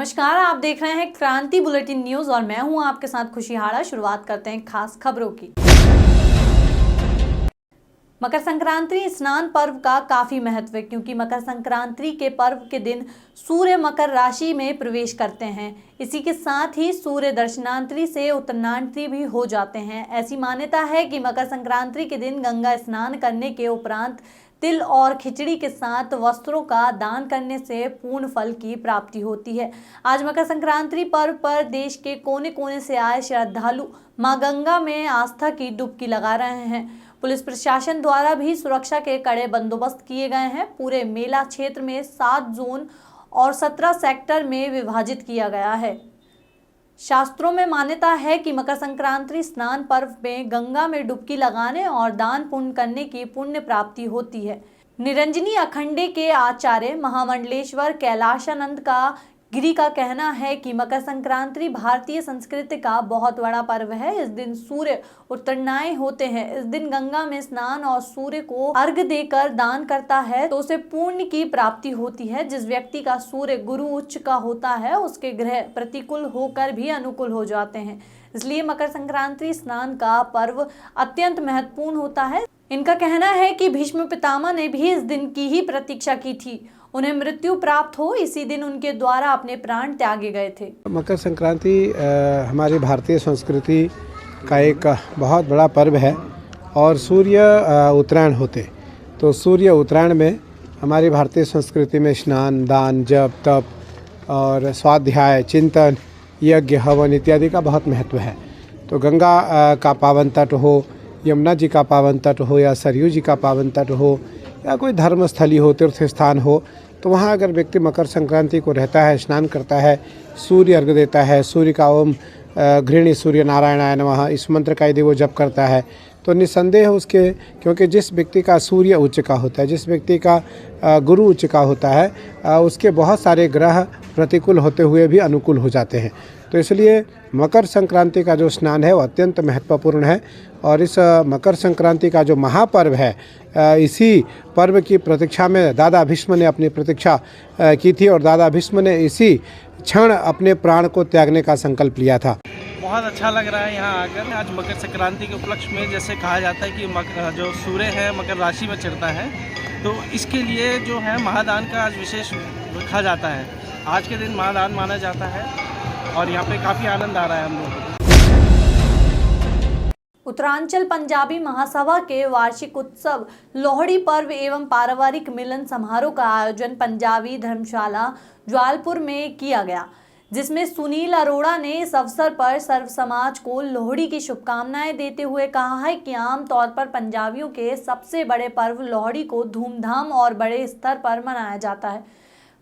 नमस्कार, आप देख रहे हैं क्रांति बुलेटिन न्यूज और मैं हूं आपके साथ खुशी हाड़ा। शुरुआत करते हैं खास खबरों की। मकर संक्रांति स्नान पर्व का काफी महत्व है क्योंकि मकर संक्रांति के पर्व के दिन सूर्य मकर राशि में प्रवेश करते हैं। इसी के साथ ही सूर्य दर्शनांतरी से उत्तरायणांतरी भी हो जाते हैं। ऐसी मान्यता है कि मकर संक्रांति के दिन गंगा स्नान करने के उपरांत तिल और खिचड़ी के साथ वस्त्रों का दान करने से पूर्ण फल की प्राप्ति होती है। आज मकर संक्रांति पर्व पर देश के कोने कोने से आए श्रद्धालु मां गंगा में आस्था की डुबकी लगा रहे हैं। पुलिस प्रशासन द्वारा भी सुरक्षा के कड़े बंदोबस्त किए गए हैं। पूरे मेला क्षेत्र में 7 जोन और 17 सेक्टर में विभाजित किया गया है। शास्त्रों में मान्यता है कि मकर संक्रांति स्नान पर्व में गंगा में डुबकी लगाने और दान पुण्य करने की पुण्य प्राप्ति होती है। निरंजनी अखंडे के आचार्य महामंडलेश्वर कैलाशानंद गिरी का कहना है कि मकर संक्रांति भारतीय संस्कृति का बहुत बड़ा पर्व है। इस दिन सूर्य उत्तरायण होते हैं। इस दिन गंगा में स्नान और सूर्य को अर्घ्य देकर दान करता है तो उसे पुण्य की प्राप्ति होती है। जिस व्यक्ति का सूर्य गुरु उच्च का होता है उसके ग्रह प्रतिकूल होकर भी अनुकूल हो जाते हैं। इसलिए मकर संक्रांति स्नान का पर्व अत्यंत महत्वपूर्ण होता है। इनका कहना है कि भीष्म पितामह ने भी इस दिन की ही प्रतीक्षा की थी। उन्हें मृत्यु प्राप्त हो इसी दिन उनके द्वारा अपने प्राण त्यागे गए थे। मकर संक्रांति हमारी भारतीय संस्कृति का एक बहुत बड़ा पर्व है और सूर्य उत्तरायण होते तो सूर्य उत्तरायण में हमारी भारतीय संस्कृति में स्नान, दान, जप, तप और स्वाध्याय, चिंतन, यज्ञ, हवन इत्यादि का बहुत महत्व है। तो गंगा का पावन तट हो, यमुना जी का पावन तट हो या सरयू जी का पावन तट हो या कोई धर्मस्थली हो, तीर्थ स्थान हो, तो वहाँ अगर व्यक्ति मकर संक्रांति को रहता है, स्नान करता है, सूर्य अर्घ्य देता है, सूर्य का ओम घृणी सूर्य नारायणाय नमः इस मंत्र का यदि वो जप करता है तो निस्संदेह उसके, क्योंकि जिस व्यक्ति का सूर्य उच्च का होता है, जिस व्यक्ति का गुरु उच्च का होता है, उसके बहुत सारे ग्रह प्रतिकूल होते हुए भी अनुकूल हो जाते हैं। तो इसलिए मकर संक्रांति का जो स्नान है वो अत्यंत महत्वपूर्ण है और इस मकर संक्रांति का जो महापर्व है, इसी पर्व की प्रतीक्षा में दादा भीष्म ने अपनी प्रतीक्षा की थी और दादा भीष्म ने इसी क्षण अपने प्राण को त्यागने का संकल्प लिया था। बहुत अच्छा लग रहा है यहाँ आकर। आज मकर संक्रांति के उपलक्ष्य में जैसे कहा जाता है कि जो सूर्य है मकर राशि में चढ़ता है, तो इसके लिए जो है महादान का आज विशेष रखा जाता है। आज के दिन महादान माना जाता है और यहाँ पे काफ़ी आनंद आ रहा है हम लोगों को। उत्तरांचल पंजाबी महासभा के वार्षिक उत्सव लोहड़ी पर्व एवं पारिवारिक मिलन समारोह का आयोजन पंजाबी धर्मशाला जवालपुर में किया गया, जिसमें सुनील अरोड़ा ने इस अवसर पर सर्व समाज को लोहड़ी की शुभकामनाएं देते हुए कहा है कि आमतौर पर पंजाबियों के सबसे बड़े पर्व लोहड़ी को धूमधाम और बड़े स्तर पर मनाया जाता है,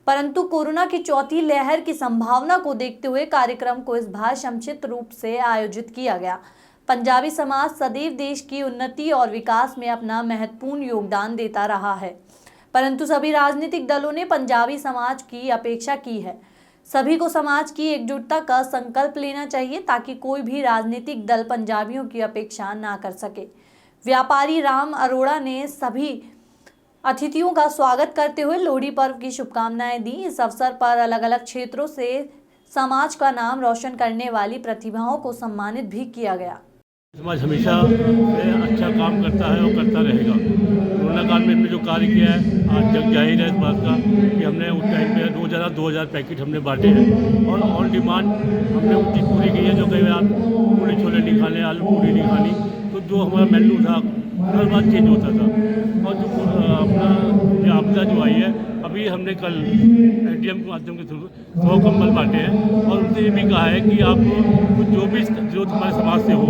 परंतु कोरोना की चौथी लहर की संभावना को देखते हुए कार्यक्रम को इस बार समुचित रूप से आयोजित किया गया। पंजाबी समाज सदैव देश की उन्नति और विकास में अपना महत्वपूर्ण योगदान देता रहा है, परंतु सभी राजनीतिक दलों ने पंजाबी समाज की अपेक्षा की है। सभी को समाज की एकजुटता का संकल्प लेना चाहिए ताकि कोई भी राजनीतिक दल पंजाबियों की अपेक्षा ना कर सके। व्यापारी राम अरोड़ा ने सभी अतिथियों का स्वागत करते हुए लोहड़ी पर्व की शुभकामनाएं दी। इस अवसर पर अलग अलग क्षेत्रों से समाज का नाम रोशन करने वाली प्रतिभाओं को सम्मानित भी किया गया। समाज हमेशा अच्छा काम करता है और करता रहेगा। कोरोना काल में जो कार्य किया है आज जग जाहिर है इस बात का कि हमने उस टाइम पे रोजाना 2000 पैकेट हमने बांटे हैं और ऑन डिमांड हमने उस चीज़ पूरी की है। जो कई बार पूरी छोले नहीं खाने, आलू पूरी नहीं खानी, तो जो हमारा मेन्यू था हर बार चेंज होता था। और जो अपना ये आपदा जो आई है, अभी हमने कल एटीएम के माध्यम के थ्रू 100 कंबल बांटे हैं और उनसे ये भी कहा है कि आप जो भी जो हमारे समाज से हो,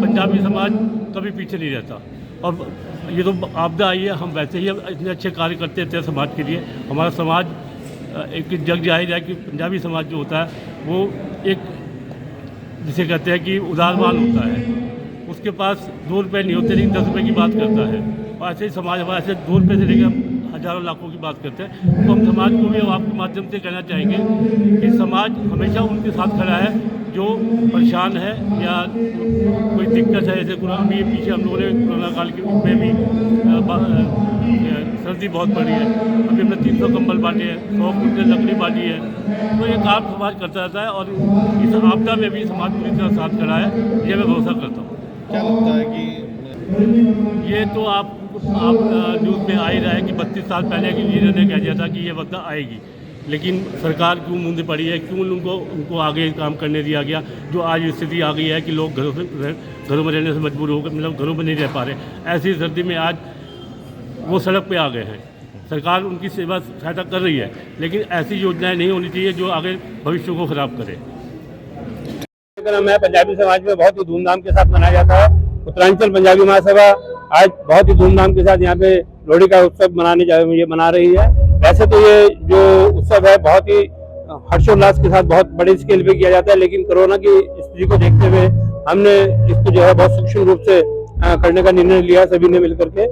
पंजाबी समाज कभी पीछे नहीं रहता। और ये तो आपदा आई है, हम वैसे ही इतने अच्छे कार्य करते थे समाज के लिए। हमारा समाज एक जग जाहिर है कि पंजाबी समाज जो होता है वो एक जिसे कहते हैं कि उदारवान होता है। उसके पास 2 रुपये नहीं होते लेकिन 10 रुपये की बात करता है। और ऐसे ही समाज हमारा ऐसे 2 रुपये से लेकर हज़ारों लाखों की बात करते हैं। तो हम समाज को भी आपके माध्यम से कहना चाहेंगे कि समाज हमेशा उनके साथ खड़ा है जो परेशान है या कोई दिक्कत है, जैसे अभी पीछे हम लोगों ने कोरोना काल के में भी सर्दी बहुत पड़ी है, अभी हमने 300 कंबल बांटे हैं, 100 कुंटल लकड़ी बांटी है। तो ये काम समाज करता रहता है और इस आपदा में भी समाज पूरी तरह साथ खड़ा है, ये मैं भरोसा करता हूँ। क्या लगता है कि ये तो आप न्यूज़ में आ ही रहा है कि 32 साल पहले की लीडर ने कह दिया था कि ये वक्त आएगी, लेकिन सरकार क्यों मुंह पड़ी है, क्यों उनको आगे काम करने दिया गया। जो आज स्थिति आ गई है कि लोग घरों में रहने से मजबूर हो गए, मतलब घरों में नहीं रह पा रहे। ऐसी सर्दी में आज वो सड़क पे आ गए हैं। सरकार उनकी सेवा सहायता कर रही है, लेकिन ऐसी योजनाएं नहीं होनी चाहिए जो आगे भविष्य को खराब करे। मैं पंजाबी समाज में बहुत ही धूमधाम के साथ मनाया जाता है। उत्तरांचल पंजाबी महासभा आज बहुत ही धूमधाम के साथ यहाँ पे लोहड़ी का उत्सव मना रही है। वैसे तो ये जो उत्सव है बहुत ही हर्षोल्लास के साथ बहुत बड़े स्केल पे किया जाता है, लेकिन कोरोना की स्थिति को देखते हुए हमने इसको जो है बहुत सूक्ष्म रूप से करने का निर्णय लिया सभी ने मिलकर के।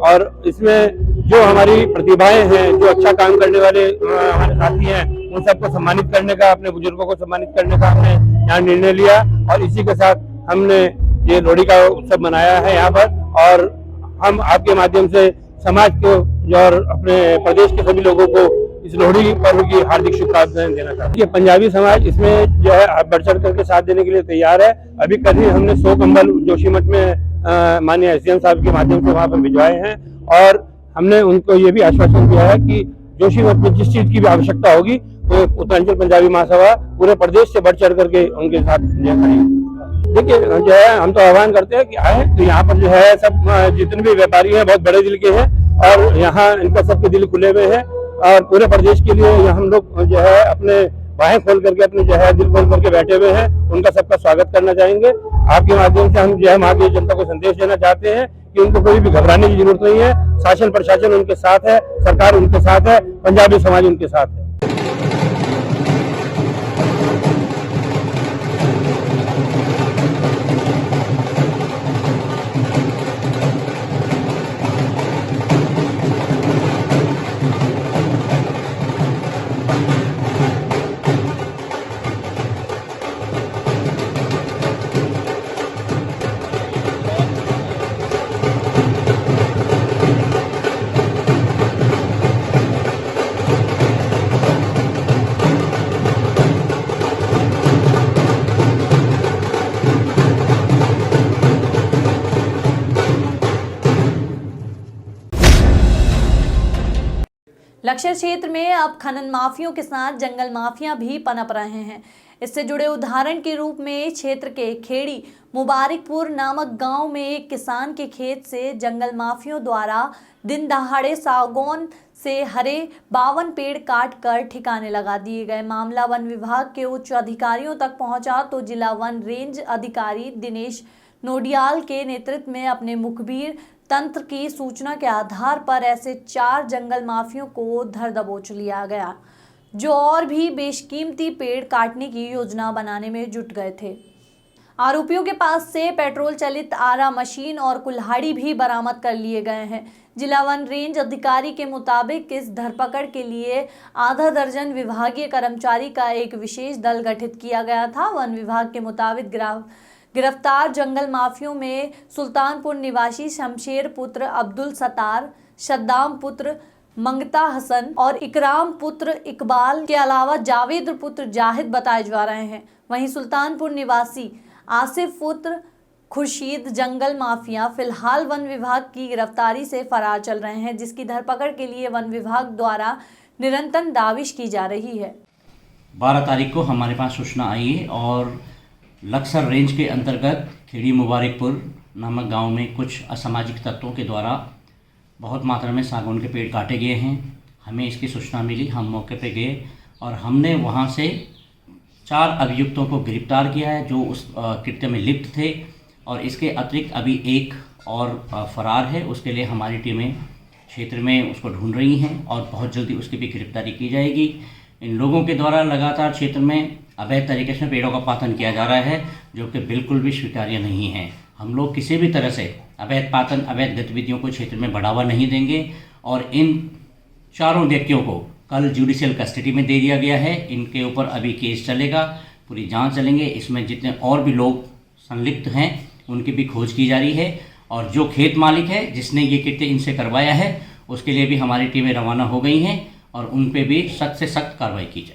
और इसमें जो हमारी प्रतिभाएं हैं, जो अच्छा काम करने वाले हमारे साथी हैं, उन सबको सम्मानित करने का, अपने बुजुर्गों को सम्मानित करने का हमने यहाँ निर्णय लिया और इसी के साथ हमने ये लोहड़ी का उत्सव मनाया है यहाँ पर। और हम आपके माध्यम से समाज को और अपने प्रदेश के सभी लोगों को इस लोहड़ी पर्व की हार्दिक शुभकामनाएं देना चाहते हैं। पंजाबी समाज इसमें जो है बढ़ चढ़ करके साथ देने के लिए तैयार है। अभी कल ही हमने 100 कंबल जोशीमठ में माननीय एसडीएम साहब के माध्यम से वहाँ पर भिजवाए हैं और हमने उनको ये भी आश्वासन दिया है कि जोशीमठ में जिस चीज की भी आवश्यकता होगी तो उत्तरांचल पंजाबी महासभा पूरे प्रदेश से बढ़ चढ़ करके उनके साथ देखिए जो है हम तो आह्वान करते हैं कि आए। तो यहाँ पर जो है सब जितने भी व्यापारी हैं बहुत बड़े दिल के हैं और यहाँ इनका सबके दिल खुले हुए हैं और पूरे प्रदेश के लिए हम लोग जो है अपने बाहें खोल करके अपने जो है दिल खोल करके बैठे हुए हैं। उनका सबका स्वागत करना चाहेंगे। आपके माध्यम से हम जो है वहाँ की जनता को संदेश देना चाहते हैं कि उनको कोई भी घबराने की जरूरत नहीं है। शासन प्रशासन उनके साथ है, सरकार उनके साथ है, पंजाबी समाज उनके साथ है। लक्सर क्षेत्र में अब खनन माफियों के साथ जंगल माफिया भी पनप रहे हैं। इससे जुड़े उदाहरण के रूप में क्षेत्र के खेड़ी मुबारकपुर नामक गांव में एक किसान के खेत से जंगल माफियों द्वारा दिन दहाड़े सागौन से हरे 52 पेड़ काट कर ठिकाने लगा दिए गए। मामला वन विभाग के उच्च अधिकारियों तक पहुंचा तो जिला वन रेंज अधिकारी दिनेश नोडियाल के नेतृत्व में अपने मुखबिर तंत्र की सूचना के आधार पर ऐसे 4 जंगल माफियों को धर दबोच लिया गया, जो और भी बेशकीमती पेड़ काटने की योजना बनाने में जुट गए थे। आरोपियों के पास से पेट्रोल चलित आरा मशीन और कुल्हाड़ी भी बरामद कर लिए गए हैं। जिला वन रेंज अधिकारी के मुताबिक इस धरपकड़ के लिए आधा दर्जन विभागीय कर्मचारी का एक विशेष दल गठित किया गया था। वन विभाग के मुताबिक गिरफ्तार जंगल माफियों में सुल्तानपुर निवासी शमशेर पुत्र अब्दुल सत्तार, शद्दाम पुत्र मंगता हसन और इकराम पुत्र इकबाल के अलावा जावेद पुत्र जाहिद बताए जा रहे हैं। वहीं सुल्तानपुर निवासी आसिफ पुत्र खुर्शीद जंगल माफिया फिलहाल वन विभाग की गिरफ्तारी से फरार चल रहे हैं, जिसकी धरपकड़ के लिए वन विभाग द्वारा निरंतर दाविश की जा रही है। 12 तारीख को हमारे पास सूचना आई है और लक्सर रेंज के अंतर्गत खेड़ी मुबारकपुर नामक गांव में कुछ असामाजिक तत्वों के द्वारा बहुत मात्रा में सागौन के पेड़ काटे गए हैं। हमें इसकी सूचना मिली, हम मौके पर गए और हमने वहां से 4 अभियुक्तों को गिरफ्तार किया है जो उस कृत्य में लिप्त थे और इसके अतिरिक्त अभी एक और फरार है। उसके लिए हमारी टीमें क्षेत्र में उसको ढूंढ रही हैं और बहुत जल्दी उसकी भी गिरफ्तारी की जाएगी। इन लोगों के द्वारा लगातार क्षेत्र में अवैध तरीके से पेड़ों का पातन किया जा रहा है, जो कि बिल्कुल भी स्वीकार्य नहीं है। हम लोग किसी भी तरह से अवैध पातन, अवैध गतिविधियों को क्षेत्र में बढ़ावा नहीं देंगे और इन 4 व्यक्तियों को कल जुडिशियल कस्टडी में दे दिया गया है। इनके ऊपर अभी केस चलेगा। पूरी जांच चलेंगे। इसमें जितने और भी लोग संलिप्त हैं उनकी भी खोज की जा रही है, और जो खेत मालिक है जिसने ये कृत्य इनसे करवाया है उसके लिए भी हमारी टीमें रवाना हो गई हैं और उन पे भी सख्त से सख्त कार्रवाई की जाएगी।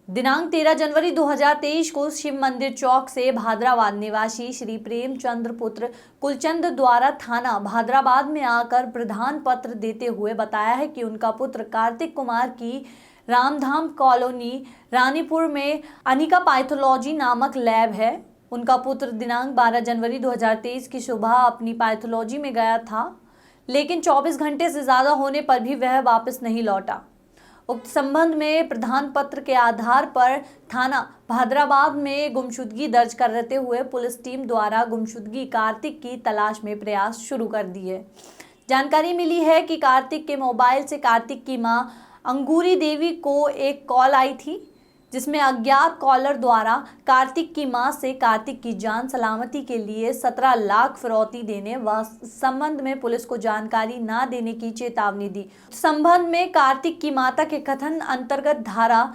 दिनांक 13 जनवरी 2023 को शिव मंदिर चौक से भादराबाद निवासी श्री प्रेमचंद्र पुत्र कुलचंद द्वारा थाना भादराबाद में आकर प्रधान पत्र देते हुए बताया है कि उनका पुत्र कार्तिक कुमार की रामधाम कॉलोनी रानीपुर में अनिका पैथोलॉजी नामक लैब है। उनका पुत्र दिनांक 12 जनवरी 2023 की सुबह अपनी पैथोलॉजी में गया था, लेकिन 24 घंटे से ज़्यादा होने पर भी वह वापस नहीं लौटा। उक्त संबंध में प्रधान पत्र के आधार पर थाना भादराबाद में गुमशुदगी दर्ज करते हुए पुलिस टीम द्वारा गुमशुदगी कार्तिक की तलाश में प्रयास शुरू कर दिए। जानकारी मिली है कि कार्तिक के मोबाइल से कार्तिक की मां अंगूरी देवी को एक कॉल आई थी, जिसमें अज्ञात कॉलर द्वारा कार्तिक की मां से कार्तिक की जान सलामती के लिए 17 लाख फिरौती देने व संबंध में पुलिस को जानकारी न देने की चेतावनी दी। संबंध में कार्तिक की माता के कथन अंतर्गत धारा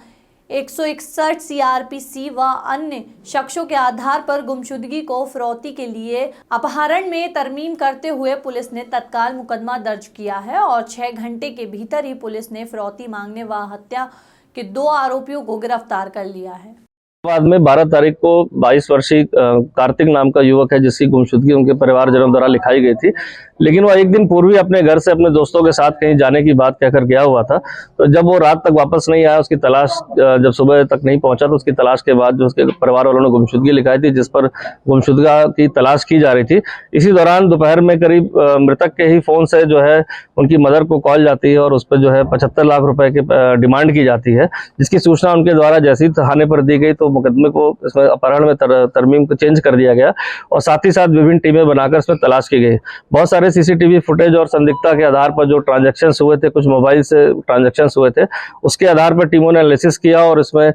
161 CRPC व अन्य शख्सों के आधार पर गुमशुदगी को फिरौती के लिए अपहरण में तरमीम करते हुए पुलिस ने तत्काल मुकदमा दर्ज किया है और 6 घंटे के भीतर ही पुलिस ने फिरौती मांगने व हत्या के 2 आरोपियों को गिरफ्तार कर लिया है। बाद में 12 तारीख को 22 वर्षीय कार्तिक नाम का युवक है जिसकी गुमशुदगी उनके परिवारजनों द्वारा लिखाई गई थी, लेकिन वो एक दिन पूर्व ही अपने घर से अपने दोस्तों के साथ कहीं जाने की बात कहकर गया हुआ था। तो जब वो रात तक वापस नहीं आया, उसकी तलाश जब सुबह तक नहीं पहुंचा, तो उसकी तलाश के बाद जो उसके परिवार वालों ने गुमशुदगी लिखाई थी जिस पर गुमशुदगा की तलाश की जा रही थी। इसी दौरान दोपहर में करीब मृतक के ही फोन से जो है उनकी मदर को कॉल जाती है और उस पर जो है 75 लाख रुपए की डिमांड की जाती है, जिसकी सूचना उनके द्वारा जैसे ही थाने पर दी गई तो मुकदमे को इसमें अपहरण में तरमीम को चेंज कर दिया गया और साथ ही साथ विभिन्न टीमें बनाकर इसमें तलाश की गई। बहुत सारे CCTV फुटेज और संदिग्धता के आधार पर जो ट्रांजैक्शंस हुए थे, कुछ मोबाइल से ट्रांजैक्शंस हुए थे, उसके आधार पर टीमों ने एनालिसिस किया और इसमें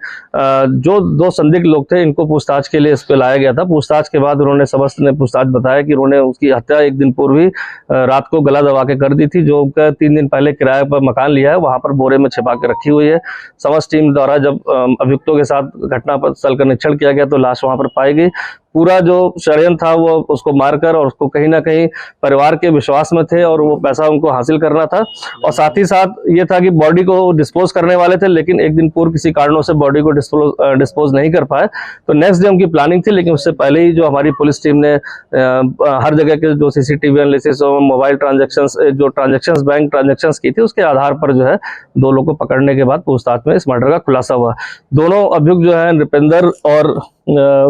जो 2 संदिग्ध लोग थे इनको पूछताछ के लिए इस पे लाया गया था। पूछताछ के बाद उन्होंने समस्त ने पूछताछ बताया कि उन्होंने उसकी हत्या एक दिन पूर्व ही रात को गला दबा के कर दी थी, जो उनका 3 दिन पहले किराए पर मकान लिया है वहां पर बोरे में छिपा के रखी हुई है। समस्त टीम द्वारा जब अभियुक्तों के साथ घटना स्थल का निरीक्षण किया गया तो लाश वहां पर पाई गई। पूरा जो षड्यंत्र था वो उसको मारकर और उसको कहीं ना कहीं परिवार के विश्वास में थे और वो पैसा उनको हासिल करना था, और साथ ही साथ ये था कि बॉडी को डिस्पोज करने वाले थे, लेकिन एक दिन पूर्व किसी कारणों से बॉडी को डिस्पोज नहीं कर पाए। तो नेक्स्ट डे उनकी प्लानिंग थी, लेकिन उससे पहले ही जो हमारी पुलिस टीम ने हर जगह के जो CCTV एनालिसिस और मोबाइल ट्रांजेक्शंस बैंक ट्रांजेक्शंस की थी उसके आधार पर जो है 2 लोगों को पकड़ने के बाद पूछताछ में इस मर्डर का खुलासा हुआ। दोनों अभियुक्त जो है नृपेंद्र और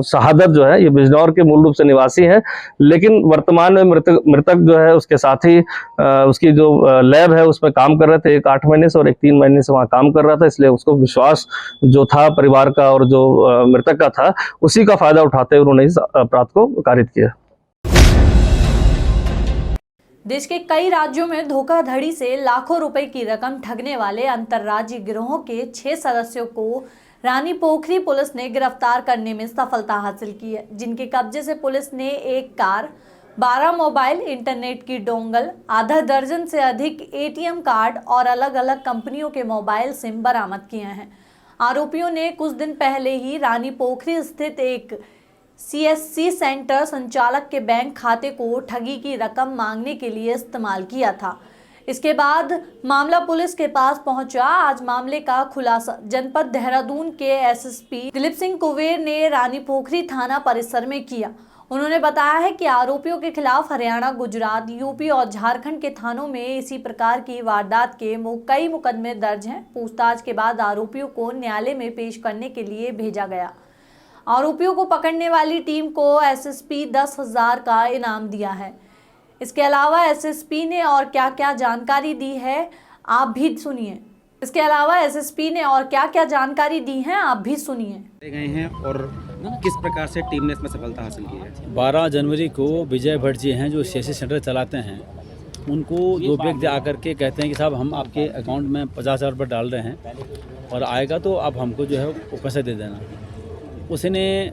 शहादत जो है ये बिजनौर के मूल रूप से निवासी हैं, लेकिन वर्तमान में मृतक जो है उसके साथ ही उसकी जो लैब है उसमें काम कर रहे थे। एक 8 महीने से और एक 3 महीने से वहाँ काम कर रहा था, इसलिए उसको विश्वास जो था परिवार का और जो मृतक का था उसी का फायदा उठाते हुए उन्होंने इस अपराध को कारित किया। देश के कई राज्यों में धोखाधड़ी से लाखों रुपए की रकम ठगने वाले अंतर्राज्यीय गिरोह के 6 सदस्यों को रानी पोखरी पुलिस ने गिरफ्तार करने में सफलता हासिल की है, जिनके कब्जे से पुलिस ने एक कार, 12 मोबाइल, इंटरनेट की डोंगल, आधा दर्जन से अधिक ATM कार्ड और अलग अलग कंपनियों के मोबाइल सिम बरामद किए हैं। आरोपियों ने कुछ दिन पहले ही रानी पोखरी स्थित एक CSC सेंटर संचालक के बैंक खाते को ठगी की रकम मांगने के लिए इस्तेमाल किया था। इसके बाद मामला पुलिस के पास पहुंचा। आज मामले का खुलासा जनपद देहरादून के SSP दिलीप सिंह कुबेर ने रानी पोखरी थाना परिसर में किया। उन्होंने बताया है कि आरोपियों के खिलाफ हरियाणा, गुजरात, UP और झारखंड के थानों में इसी प्रकार की वारदात के कई मुकदमे दर्ज हैं। पूछताछ के बाद आरोपियों को न्यायालय में पेश करने के लिए भेजा गया। आरोपियों को पकड़ने वाली टीम को SSP 10,000 का इनाम दिया है। इसके अलावा SSP ने और क्या क्या जानकारी दी है आप भी सुनिए। गए हैं और किस प्रकार से टीम ने इसमें सफलता हासिल की है। 12 जनवरी को विजय भट्ट जी हैं जो CSC सेंटर चलाते हैं, उनको 2 व्यक्ति आकर के कहते हैं कि साहब हम आपके अकाउंट में 50,000 रुपये डाल रहे हैं और आएगा तो आप हमको जो है वो पैसे दे देना। उसने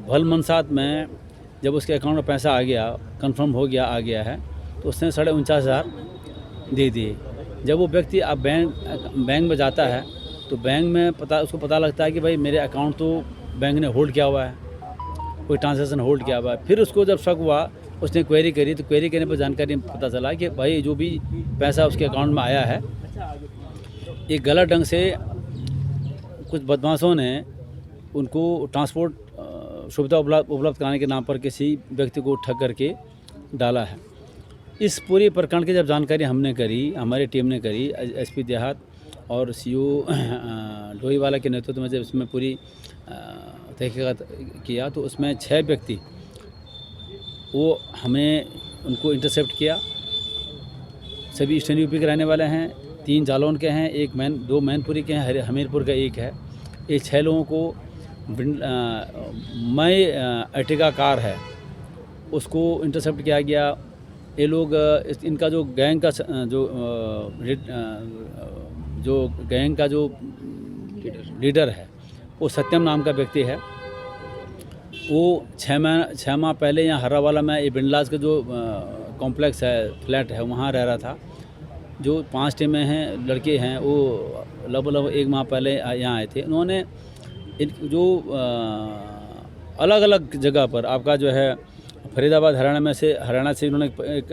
भल मनसात में जब उसके अकाउंट में पैसा आ गया, कंफर्म हो गया आ गया है, तो उसने 49,500 दे दिए। जब वो व्यक्ति अब बैंक में जाता है तो बैंक में उसको पता लगता है कि भाई मेरे अकाउंट तो बैंक ने होल्ड किया हुआ है, कोई ट्रांजैक्शन होल्ड किया हुआ है। फिर उसको जब शक हुआ, उसने क्वेरी करी, तो क्वेरी करने पर जानकारी पता चला कि भाई जो भी पैसा उसके अकाउंट में आया है, एक गलत ढंग से कुछ बदमाशों ने उनको ट्रांसपोर्ट सुविधा उपलब्ध कराने के नाम पर किसी व्यक्ति को ठग करके डाला है। इस पूरे प्रकरण की जब जानकारी हमने करी, हमारी टीम ने करी, एसपी देहात और सीओ लोहीवाला के नेतृत्व में जब इसमें पूरी तहकीकात किया, तो उसमें 6 व्यक्ति वो हमें उनको इंटरसेप्ट किया। सभी ईस्टर्न यूपी के रहने वाले हैं, 3 जालौन के हैं, 2 मैनपुरी के हैं, हमीरपुर का 1 है। ये 6 लोगों को अर्टिगा कार है उसको इंटरसेप्ट किया गया। ये लोग इनका जो गैंग का जो लीडर है वो सत्यम नाम का व्यक्ति है। वो 6 माह पहले यहाँ हर्रावाला में ये बिंडलाज का जो कॉम्प्लेक्स है, फ्लैट है, वहाँ रह रहा था। जो 5 टीमें हैं, लड़के हैं, वो लगभग 1 माह पहले यहाँ आए थे। उन्होंने जो अलग अलग जगह पर आपका जो है फरीदाबाद हरियाणा से इन्होंने एक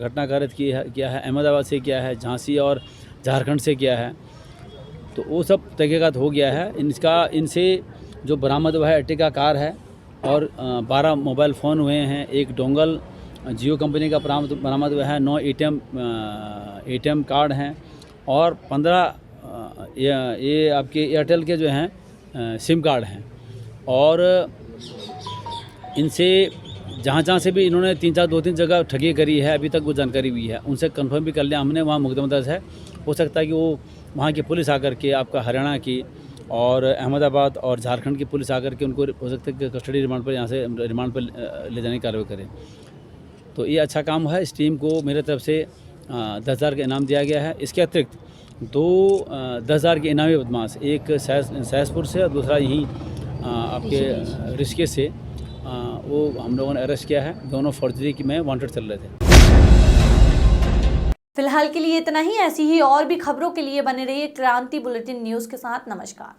घटना कारित किया है, अहमदाबाद से किया है, झांसी और झारखंड से किया है। तो वो सब तहकीकात हो गया है। इनसे जो बरामद हुआ है अर्टिगा कार है और 12 मोबाइल फ़ोन हुए हैं, 1 डोंगल जियो कंपनी का बरामद हुआ है, 9 ATM कार्ड हैं और 15 ये आपके एयरटेल के जो हैं सिम कार्ड हैं। और इनसे जहाँ से भी इन्होंने 2-3 जगह ठगी करी है, अभी तक वो जानकारी हुई है, उनसे कंफर्म भी कर लिया हमने, वहाँ मुकदमा दर्ज है। हो सकता है कि वो वहाँ की पुलिस आकर के आपका हरियाणा की और अहमदाबाद और झारखंड की पुलिस आकर के उनको हो सकता है कि कस्टडी रिमांड पर यहाँ से रिमांड पर ले जाने की कार्रवाई करें। तो ये अच्छा काम है। इस टीम को मेरे तरफ से 10,000 का इनाम दिया गया है। इसके अतिरिक्त 2 10,000 के इनामी बदमाश, एक सहसपुर से और दूसरा यहीं आपके ऋषिकेश से, वो हम लोगों ने अरेस्ट किया है। दोनों फौर्जरी में वांटेड चल रहे थे। फिलहाल के लिए इतना ही। ऐसी ही और भी खबरों के लिए बने रहिए क्रांति बुलेटिन न्यूज़ के साथ। नमस्कार।